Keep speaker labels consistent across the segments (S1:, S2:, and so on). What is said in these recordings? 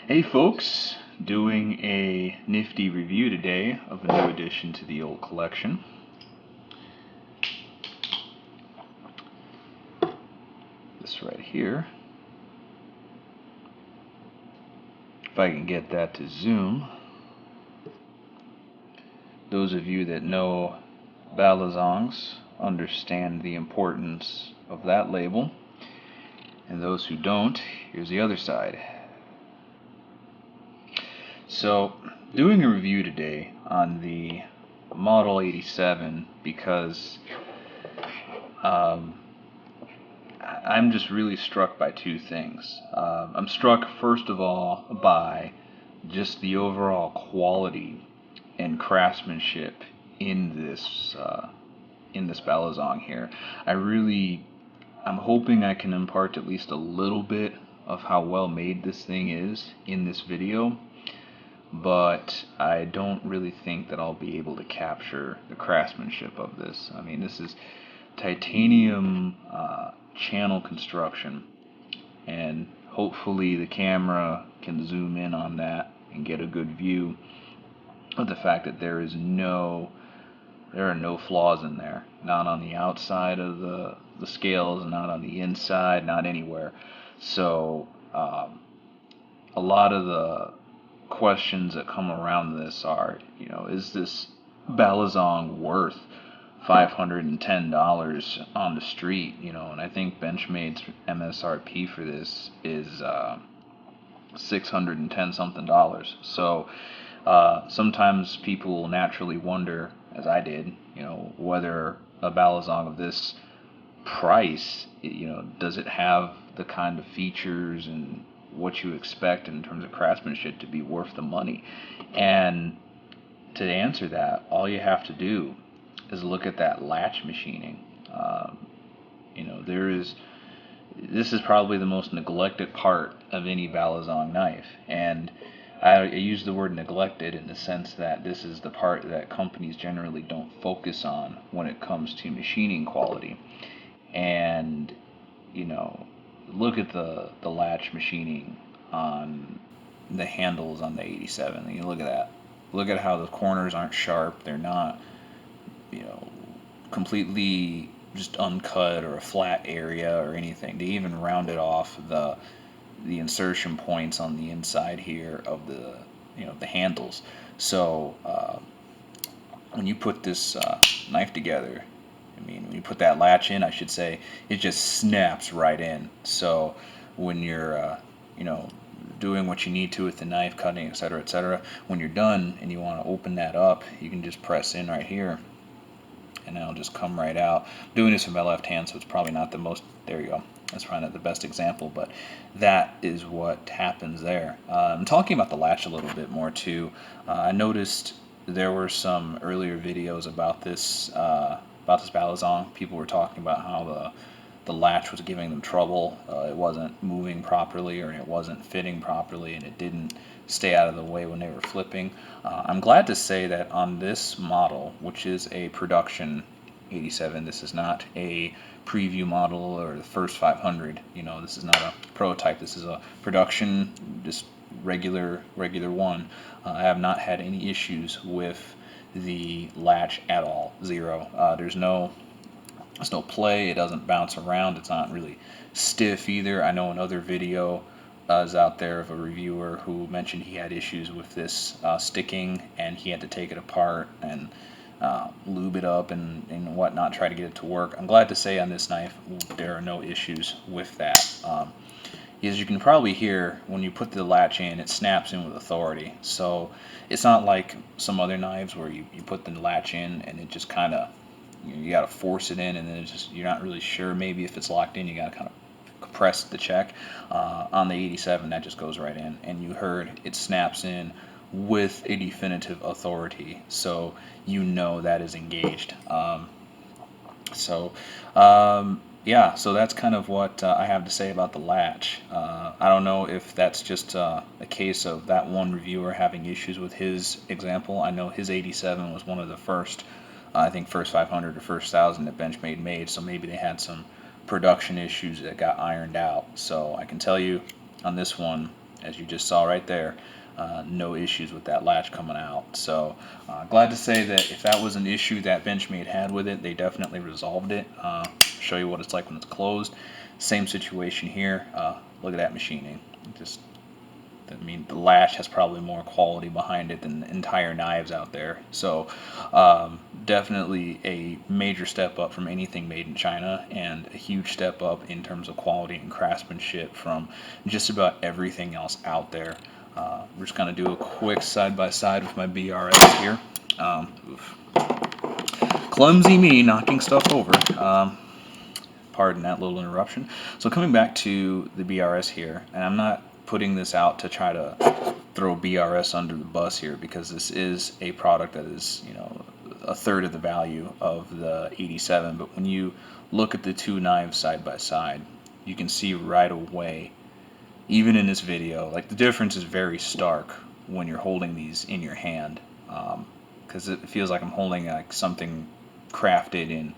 S1: Hey folks, doing a nifty review today of a new addition to the old collection. This right here. If I can get that to zoom. Those of you that know Balisongs understand the importance of that label. And those who don't, here's the other side. So, doing a review today on the Model 87 because I'm just really struck by two things. I'm struck, first of all, by just the overall quality and craftsmanship in this Balisong here. I'm hoping I can impart at least a little bit of how well made this thing is in this video, but I don't really think that I'll be able to capture the craftsmanship of this. I mean, this is titanium channel construction, and hopefully the camera can zoom in on that and get a good view of the fact that there are no flaws in there, not on the outside of the scales, not on the inside, not anywhere. So a lot of the questions that come around this are, is this Balisong worth $510 on the street? And I think Benchmade's MSRP for this is $610 something. So sometimes people will naturally wonder, as I did, whether a Balisong of this price, does it have the kind of features and what you expect in terms of craftsmanship to be worth the money? And to answer that, all you have to do is look at that latch machining. This is probably the most neglected part of any Balisong knife, and I use the word neglected in the sense that this is the part that companies generally don't focus on when it comes to machining quality. And look at the latch machining on the handles on the 87. And you look at that. Look at how the corners aren't sharp. They're not, completely just uncut or a flat area or anything. They even rounded off the insertion points on the inside here of the handles. So when you put this knife together, when you put that latch in, I should say, it just snaps right in. So when you're doing what you need to with the knife, cutting, etc., when you're done and you want to open that up, you can just press in right here and it'll just come right out. I'm doing this with my left hand, so it's probably not the most, there you go, that's probably not the best example, but that is what happens there. I'm talking about the latch a little bit more too. I noticed there were some earlier videos about this Balisong. People were talking about how the latch was giving them trouble. It wasn't moving properly, or it wasn't fitting properly, and it didn't stay out of the way when they were flipping. I'm glad to say that on this model, which is a production 87, this is not a preview model or the first 500. This is not a prototype. This is a production, just regular one. I have not had any issues with the latch at all. Zero. There's no play. It doesn't bounce around. It's not really stiff either. I know another video is out there of a reviewer who mentioned he had issues with this sticking, and he had to take it apart and lube it up and whatnot, try to get it to work. I'm glad to say on this knife there are no issues with that. As you can probably hear, when you put the latch in, it snaps in with authority. So it's not like some other knives where you put the latch in and it just kind of, you got to force it in, and then you're not really sure maybe if it's locked in. You got to kind of press the check. On the 87, that just goes right in, and you heard it snaps in with a definitive authority, so that is engaged. Yeah, so that's kind of what I have to say about the latch. I don't know if that's just a case of that one reviewer having issues with his example. I know his 87 was one of the first, I think first 500 or first 1,000 that Benchmade made, so maybe they had some production issues that got ironed out. So I can tell you on this one, as you just saw right there. No issues with that latch coming out. So glad to say that if that was an issue that Benchmade had with it, they definitely resolved it. Show you what it's like when it's closed. Same situation here. Look at that machining. Just, I mean, the latch has probably more quality behind it than the entire knives out there. So definitely a major step up from anything made in China, and a huge step up in terms of quality and craftsmanship from just about everything else out there. We're just going to do a quick side-by-side with my BRS here. Clumsy me knocking stuff over. Pardon that little interruption. So coming back to the BRS here, and I'm not putting this out to try to throw BRS under the bus here, because this is a product that is, you know, a third of the value of the 87. But when you look at the two knives side by side, you can see right away, even in this video, like the difference is very stark when you're holding these in your hand, because it feels like I'm holding like something crafted in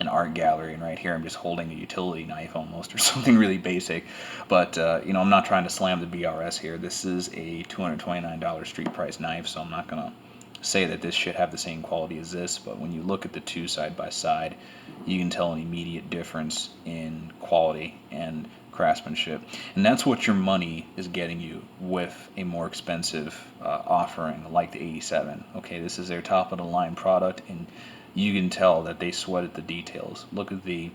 S1: an art gallery, and right here I'm just holding a utility knife almost, or something really basic. But you know, I'm not trying to slam the BRS here. This is a $229 street price knife, so I'm not gonna say that this should have the same quality as this. But when you look at the two side by side, you can tell an immediate difference in quality and craftsmanship, and that's what your money is getting you with a more expensive offering like the 87. Okay, this is their top of the line product, and you can tell that they sweated the details. Look at the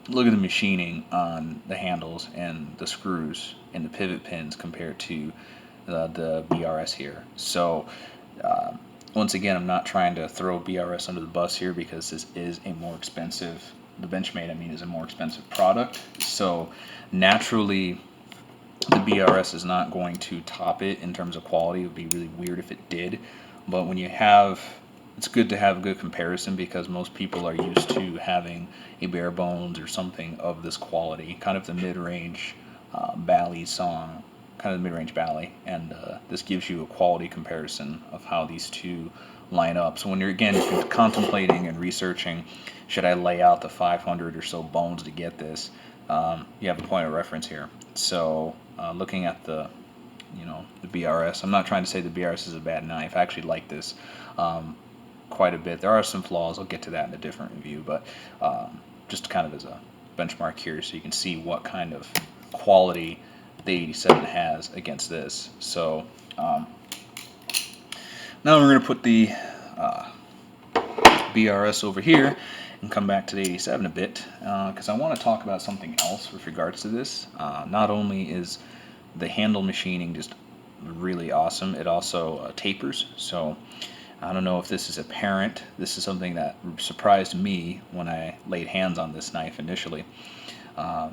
S1: machining on the handles and the screws and the pivot pins compared to the BRS here. So once again, I'm not trying to throw BRS under the bus here, because this is a more expensive, the Benchmade, I mean, is a more expensive product. So naturally, the BRS is not going to top it in terms of quality. It would be really weird if it did. But when you have, it's good to have a good comparison, because most people are used to having a bare bones or something of this quality, kind of the mid-range Bali-Song, kind of the mid-range Bali, and this gives you a quality comparison of how these two line up. So when you're, again, if you're contemplating and researching, should I lay out the 500 or so bones to get this, you have a point of reference here. So looking at the, you know, the BRS, I'm not trying to say the BRS is a bad knife. I actually like this quite a bit. There are some flaws. I'll get to that in a different review, but just kind of as a benchmark here, so you can see what kind of quality the 87 has against this. So now we're going to put the BRS over here and come back to the 87 a bit, because I want to talk about something else with regards to this. Not only is the handle machining just really awesome, it also tapers. So I don't know if this is apparent. This is something that surprised me when I laid hands on this knife initially.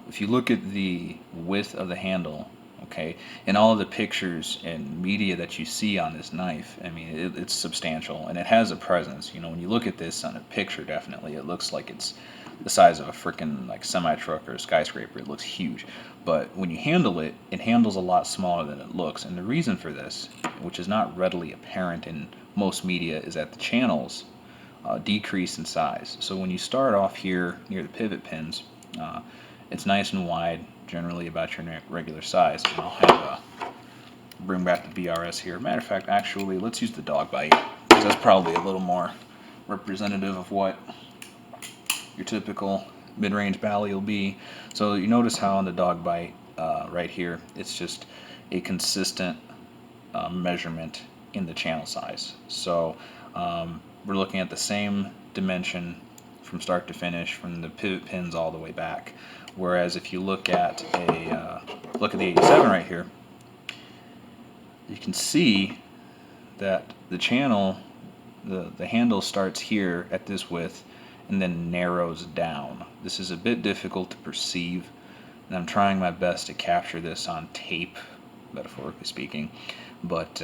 S1: If you look at the width of the handle, okay, and all of the pictures and media that you see on this knife, I mean, it's substantial, and it has a presence. You know, when you look at this on a picture, definitely it looks like it's the size of a freaking like semi-truck or a skyscraper. It looks huge, but when you handle it, it handles a lot smaller than it looks. And the reason for this, which is not readily apparent in most media, is that the channels decrease in size. So when you start off here near the pivot pins, it's nice and wide, generally about your regular size. And I'll have bring back the BRS here. Matter of fact, actually, let's use the dog bite, because that's probably a little more representative of what your typical mid-range Bali will be. So you notice how on the dog bite right here, it's just a consistent measurement in the channel size. So we're looking at the same dimension from start to finish, from the pivot pins all the way back. Whereas if you look at the 87 right here, you can see that the channel, the handle starts here at this width and then narrows down. This is a bit difficult to perceive, and I'm trying my best to capture this on tape, metaphorically speaking. But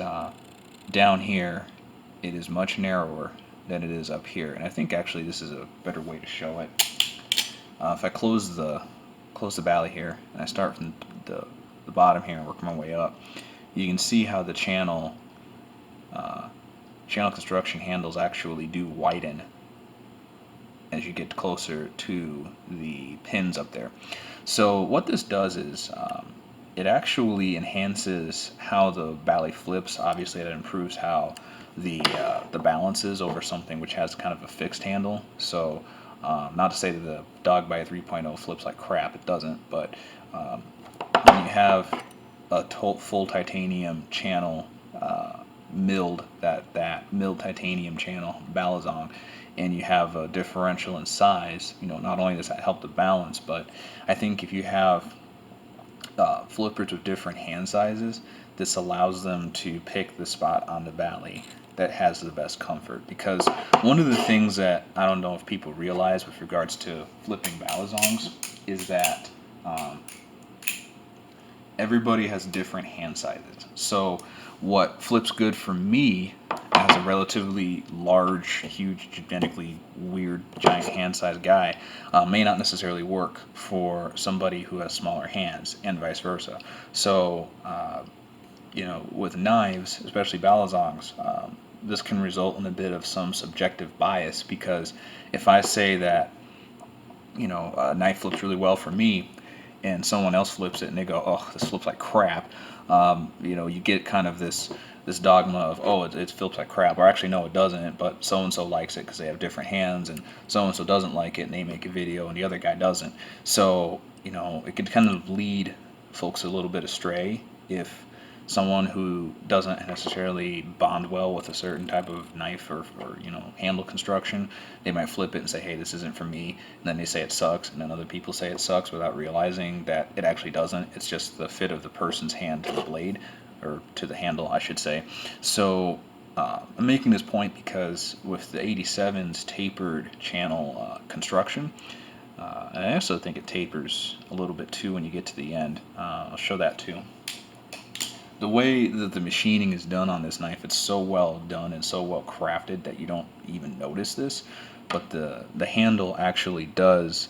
S1: down here, it is much narrower than it is up here, and I think actually this is a better way to show it. If I close the Bali here, and I start from the bottom here and work my way up, you can see how the channel construction handles actually do widen as you get closer to the pins up there. So what this does is it actually enhances how the Bali flips. Obviously, it improves how the balance is over something which has kind of a fixed handle. So, not to say that the Dog by 3.0 flips like crap, it doesn't. But um, when you have a full titanium channel, milled that milled titanium channel Balisong, and you have a differential in size, not only does that help the balance, but I think if you have flippers with different hand sizes, this allows them to pick the spot on the Bali that has the best comfort. Because one of the things that I don't know if people realize with regards to flipping Balisongs is that everybody has different hand sizes. So what flips good for me as a relatively large, huge, genetically weird, giant hand size guy may not necessarily work for somebody who has smaller hands, and vice versa. So, with knives, especially Balisongs, this can result in a bit of some subjective bias, because if I say that, a knife flips really well for me, and someone else flips it and they go, "Oh, this flips like crap," you get kind of this dogma of, "Oh, it flips like crap," or actually no, it doesn't, but so and so likes it because they have different hands, and so and so doesn't like it and they make a video and the other guy doesn't. So it could kind of lead folks a little bit astray if someone who doesn't necessarily bond well with a certain type of knife or handle construction, they might flip it and say, "Hey, this isn't for me," and then they say it sucks, and then other people say it sucks without realizing that it actually doesn't. It's just the fit of the person's hand to the blade, or to the handle, I should say. So I'm making this point because with the 87's tapered channel construction, and I also think it tapers a little bit too when you get to the end. I'll show that too. The way that the machining is done on this knife, it's so well done and so well crafted that you don't even notice this, but the handle actually does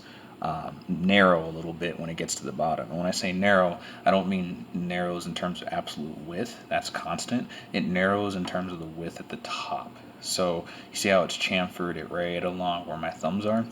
S1: narrow a little bit when it gets to the bottom. And when I say narrow, I don't mean narrows in terms of absolute width, that's constant. It narrows in terms of the width at the top. So you see how it's chamfered it right along where my thumbs are?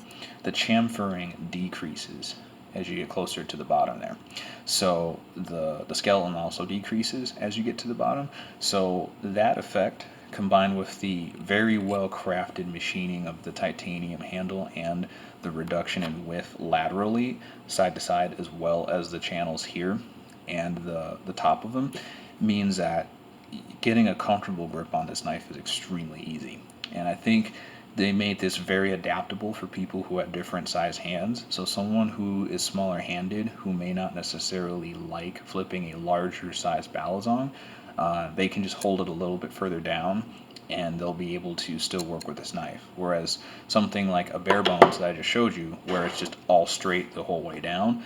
S1: The chamfering decreases as you get closer to the bottom there. So the skeleton also decreases as you get to the bottom. So that effect, combined with the very well crafted machining of the titanium handle and the reduction in width laterally, side to side, as well as the channels here and the top of them, means that getting a comfortable grip on this knife is extremely easy. And I think they made this very adaptable for people who have different size hands. So someone who is smaller handed, who may not necessarily like flipping a larger size Balisong, they can just hold it a little bit further down and they'll be able to still work with this knife. Whereas something like a bare bones that I just showed you, where it's just all straight the whole way down,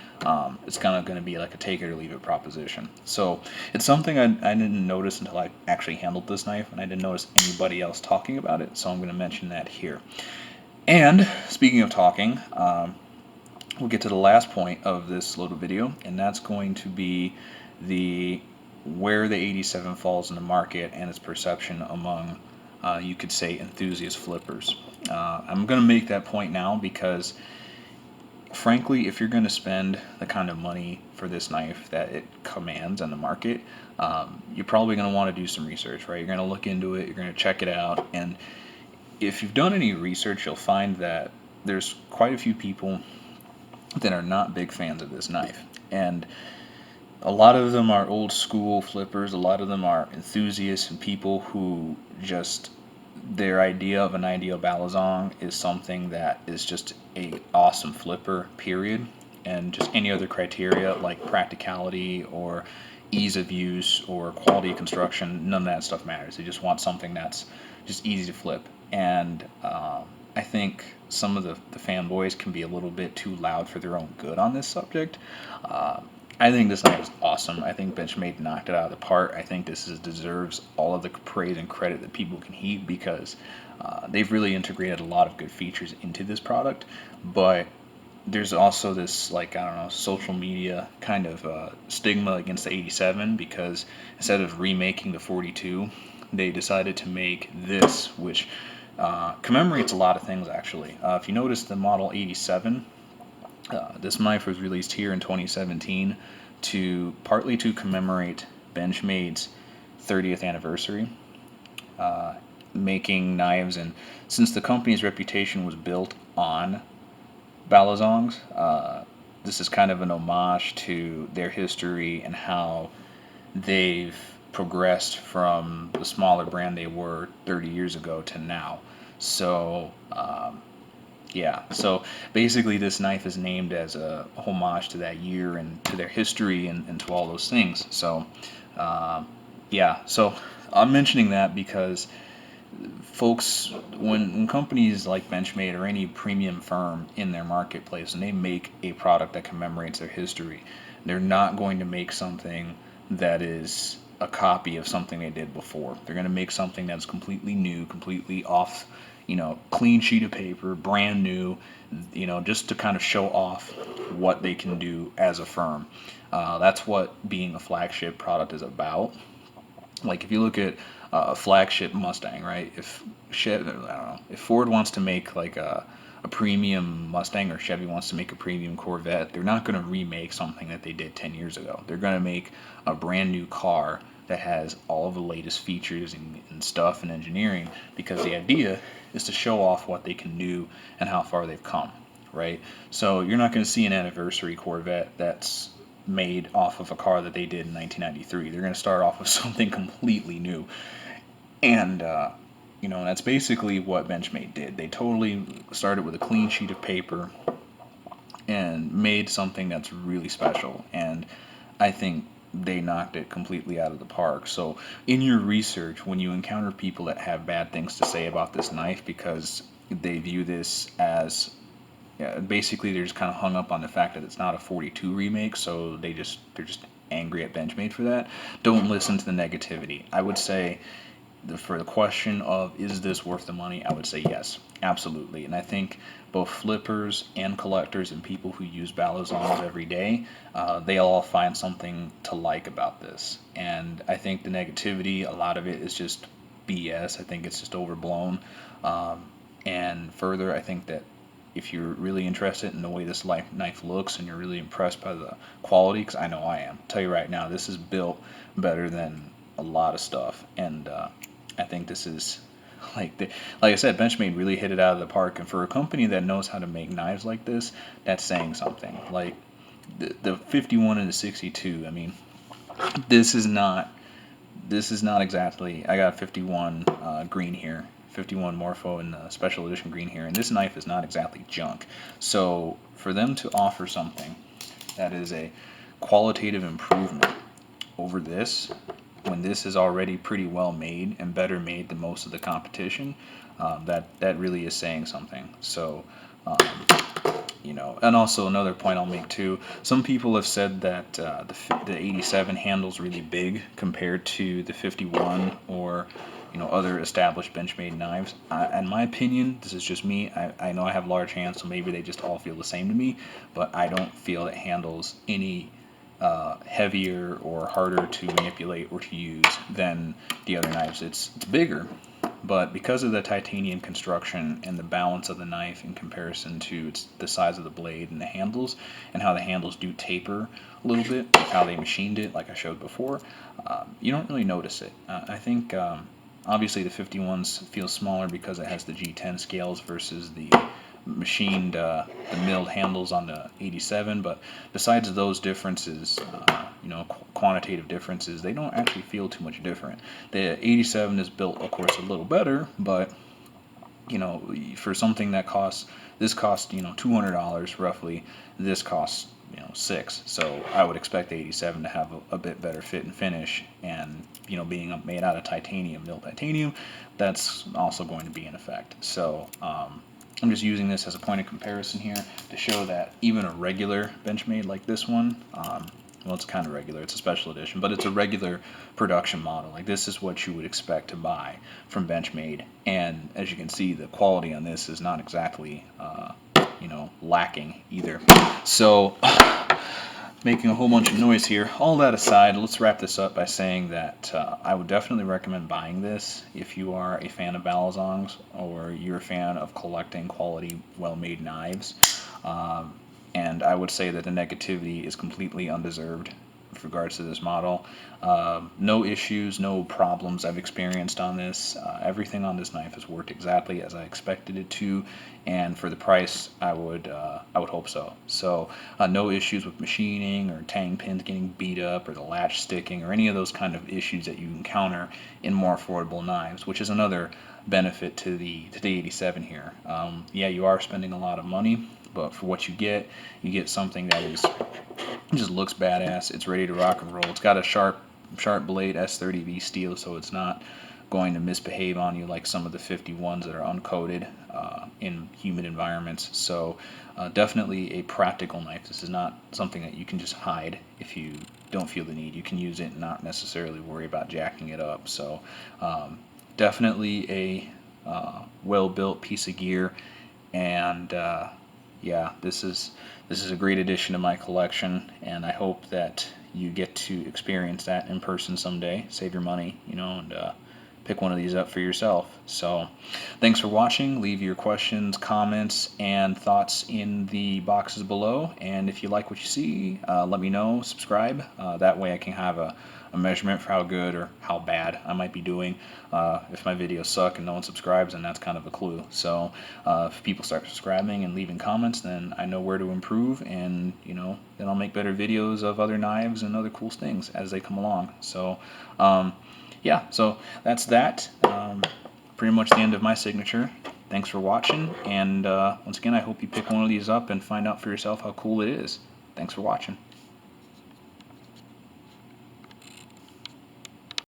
S1: it's kind of going to be like a take it or leave it proposition. So it's something I didn't notice until I actually handled this knife, and I didn't notice anybody else talking about it, so I'm going to mention that here. And speaking of talking, we'll get to the last point of this little video, and that's going to be where the 87 falls in the market and its perception among, you could say, enthusiast flippers. I'm going to make that point now because, frankly, if you're going to spend the kind of money for this knife that it commands on the market, you're probably going to want to do some research, right? You're going to look into it, you're going to check it out, and if you've done any research, you'll find that there's quite a few people that are not big fans of this knife. And a lot of them are old school flippers, a lot of them are enthusiasts and people who just, their idea of an ideal Balisong is something that is just a awesome flipper, period. And just any other criteria like practicality or ease of use or quality of construction, none of that stuff matters. They just want something that's just easy to flip. And I think some of the fanboys can be a little bit too loud for their own good on this subject. I think this knife is awesome. I think Benchmade knocked it out of the park. I think this deserves all of the praise and credit that people can heap, because they've really integrated a lot of good features into this product. But there's also this, like, I don't know, social media kind of stigma against the 87, because instead of remaking the 42, they decided to make this, which commemorates a lot of things, actually. If you notice the model 87, this knife was released here in 2017, partly to commemorate Benchmade's 30th anniversary, uh, making knives. And since the company's reputation was built on Balisongs, this is kind of an homage to their history and how they've progressed from the smaller brand they were 30 years ago to now. So, yeah, so basically, this knife is named as a homage to that year and to their history and to all those things. So, uh, yeah, so I'm mentioning that because folks, when companies like Benchmade or any premium firm in their marketplace, and they make a product that commemorates their history, they're not going to make something that is a copy of something they did before. They're going to make something that's completely new, completely off, clean sheet of paper, brand new, just to kind of show off what they can do as a firm. That's what being a flagship product is about. Like if you look at a flagship Mustang, right? If Chevy, I don't know, if Ford wants to make like a premium Mustang or Chevy wants to make a premium Corvette, they're not going to remake something that they did 10 years ago. They're going to make a brand new car that has all of the latest features and stuff and engineering, because the idea is to show off what they can do and how far they've come, right? So you're not going to see an anniversary Corvette that's made off of a car that they did in 1993. They're going to start off with something completely new. And, that's basically what Benchmade did. They totally started with a clean sheet of paper and made something that's really special. And I think they knocked it completely out of the park. So, in your research, when you encounter people that have bad things to say about this knife because they view this as, yeah, basically they're just kind of hung up on the fact that it's not a 42 remake, so they're just angry at Benchmade for that. Don't listen to the negativity. I would say for the question of is this worth the money, I would say yes, absolutely. And I think both flippers and collectors and people who use Balisongs every day, they'll all find something to like about this. And I think the negativity, a lot of it is just BS. I think it's just overblown. And further, I think that if you're really interested in the way this knife looks and you're really impressed by the quality, because I know I am, I'll tell you right now, this is built better than a lot of stuff. And I think this is like I said, Benchmade really hit it out of the park. And for a company that knows how to make knives like this, that's saying something. Like the 51 and the 62. I mean, this is not exactly. I got 51 green here, 51 Morpho in the special edition green here, and this knife is not exactly junk. So for them to offer something that is a qualitative improvement over this, when this is already pretty well made and better made than most of the competition, that really is saying something. So, um, and also another point I'll make too. Some people have said that the 87 handles really big compared to the 51 or other established Benchmade knives. In my opinion, this is just me. I know I have large hands, so maybe they just all feel the same to me, but I don't feel it handles any heavier or harder to manipulate or to use than the other knives. It's bigger, but because of the titanium construction and the balance of the knife in comparison to the size of the blade and the handles, and how the handles do taper a little bit, like how they machined it, like I showed before, you don't really notice it. I think obviously the 51s feel smaller because it has the G10 scales versus the machined, the milled handles on the 87, but besides those differences, quantitative differences, they don't actually feel too much different. The 87 is built, of course, a little better, but for something that this costs $200 roughly, this costs $6. So I would expect the 87 to have a bit better fit and finish, and being made out of titanium, milled titanium, that's also going to be in effect. So I'm just using this as a point of comparison here to show that even a regular Benchmade like this one, well, it's kind of regular, it's a special edition, but it's a regular production model. Like this is what you would expect to buy from Benchmade, and as you can see, the quality on this is not exactly, lacking either. So, making a whole bunch of noise here. All that aside, let's wrap this up by saying that I would definitely recommend buying this if you are a fan of Balisongs or you're a fan of collecting quality, well-made knives. And I would say that the negativity is completely undeserved. with regards to this model. No issues, no problems I've experienced on this. Everything on this knife has worked exactly as I expected it to, and for the price, I would hope so. So no issues with machining or tang pins getting beat up or the latch sticking or any of those kind of issues that you encounter in more affordable knives, which is another benefit to the 87 here. Yeah, you are spending a lot of money, but for what you get something that is just looks badass. It's ready to rock and roll. It's got a sharp blade S30V steel, so it's not going to misbehave on you like some of the 51s that are uncoated in humid environments. So definitely a practical knife. This is not something that you can just hide if you don't feel the need. You can use it and not necessarily worry about jacking it up. So definitely a well-built piece of gear, and yeah, this is a great addition to my collection, and I hope that you get to experience that in person someday. Save your money, and pick one of these up for yourself. So, thanks for watching. Leave your questions, comments, and thoughts in the boxes below. And if you like what you see, let me know. Subscribe. That way I can have a measurement for how good or how bad I might be doing. If my videos suck and no one subscribes, then that's kind of a clue. So if people start subscribing and leaving comments, then I know where to improve, and then I'll make better videos of other knives and other cool things as they come along. So yeah, so that's that. Pretty much the end of my signature. Thanks for watching, and once again, I hope you pick one of these up and find out for yourself how cool it is. Thanks for watching.